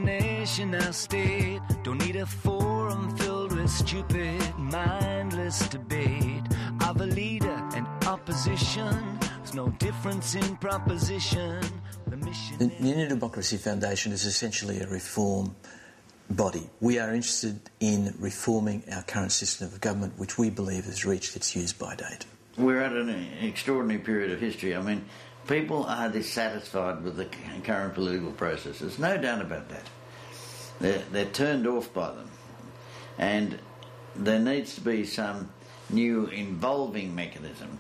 nation, our state. Don't need a forum filled with stupid, mindless debate. Of a leader and opposition, there's no difference in proposition. The New Democracy Foundation is essentially a reform body. We are interested in reforming our current system of government, which we believe has reached its use-by date. We're at an extraordinary period of history. I mean, people are dissatisfied with the current political process. There's no doubt about that. They're turned off by them. And there needs to be some new involving mechanism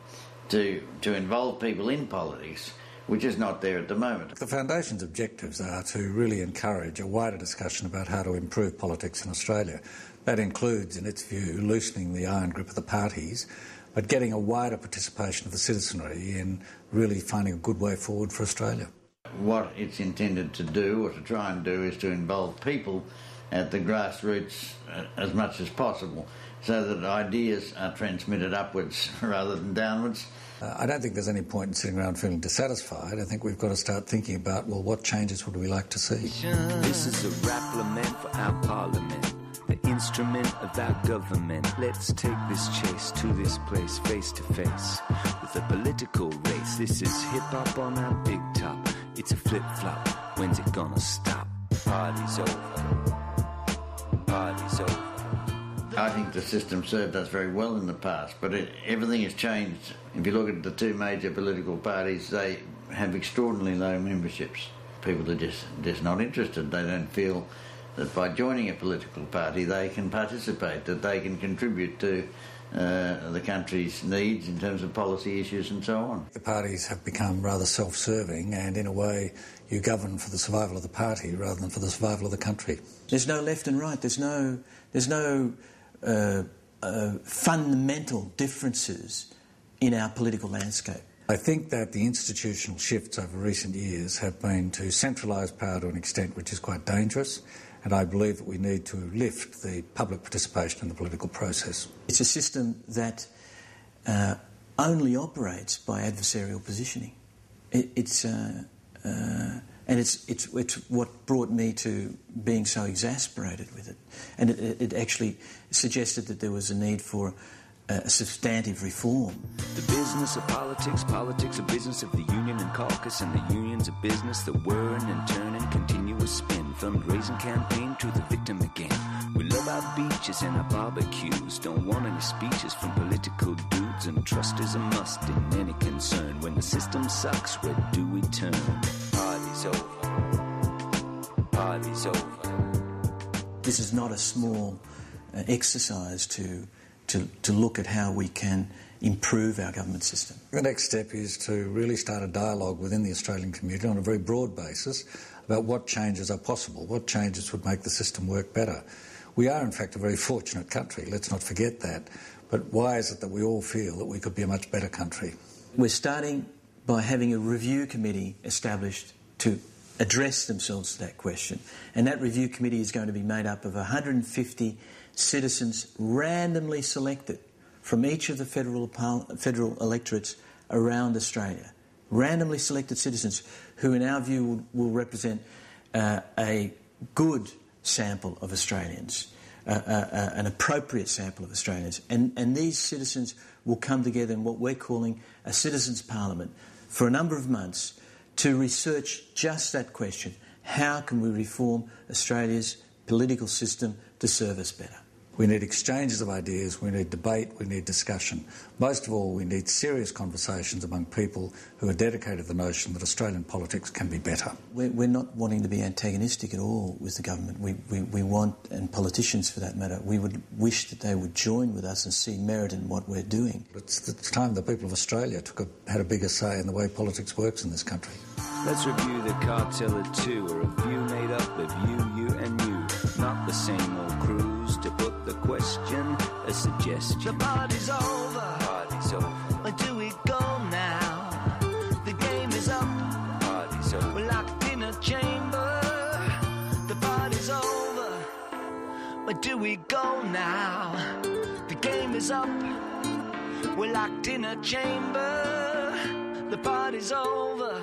to involve people in politics, which is not there at the moment. The Foundation's objectives are to really encourage a wider discussion about how to improve politics in Australia. That includes, in its view, loosening the iron grip of the parties, but getting a wider participation of the citizenry in really finding a good way forward for Australia. What it's intended to do, or to try and do, is to involve people at the grassroots as much as possible, so that ideas are transmitted upwards rather than downwards. I don't think there's any point in sitting around feeling dissatisfied. I think we've got to start thinking about, well, what changes would we like to see? This is a rapplement for our parliament, the instrument of our government. Let's take this chase to this place, face to face, with a political race. This is hip-hop on our big top. It's a flip-flop. When's it gonna stop? Party's over. Party's over. I think the system served us very well in the past, but everything has changed. If you look at the two major political parties, they have extraordinarily low memberships. People are just not interested. They don't feel that by joining a political party they can participate, that they can contribute to the country's needs in terms of policy issues and so on. The parties have become rather self-serving, and in a way you govern for the survival of the party rather than for the survival of the country. There's no left and right. There's no fundamental differences in our political landscape. I think that the institutional shifts over recent years have been to centralise power to an extent which is quite dangerous, and I believe that we need to lift the public participation in the political process. It's a system that only operates by adversarial positioning. It's what brought me to being so exasperated with it. And it actually suggested that there was a need for a substantive reform. The business of politics, politics a business of the union and caucus, and the union's a business, the whirring and turning, continuous spin, fundraising campaign to the victim again. We love our beaches and our barbecues, don't want any speeches from political dudes, and trust is a must in any concern. When the system sucks, where do we turn? Party's over. Party's over. This is not a small exercise to look at how we can improve our government system. The next step is to really start a dialogue within the Australian community on a very broad basis about what changes are possible, what changes would make the system work better. We are, in fact, a very fortunate country, let's not forget that. But why is it that we all feel that we could be a much better country? We're starting by having a review committee established to address themselves to that question. And that review committee is going to be made up of 150 citizens randomly selected from each of the federal electorates around Australia. Randomly selected citizens who, in our view, will represent a good sample of Australians, an appropriate sample of Australians. And these citizens will come together in what we're calling a citizens' parliament for a number of months to research just that question. How can we reform Australia's political system to serve us better? We need exchanges of ideas, we need debate, we need discussion. Most of all, we need serious conversations among people who are dedicated to the notion that Australian politics can be better. We're not wanting to be antagonistic at all with the government. We want, and politicians for that matter, we would wish that they would join with us and see merit in what we're doing. It's time the people of Australia had a bigger say in the way politics works in this country. Let's review the cartel of two, a review made up of you, and you. Not the same old crews to put the question, a suggestion. The party's over. Party's over. Where do we go now? The game is up. Party's over. We're locked in a chamber. The party's over. Where do we go now? The game is up. We're locked in a chamber. The party's over.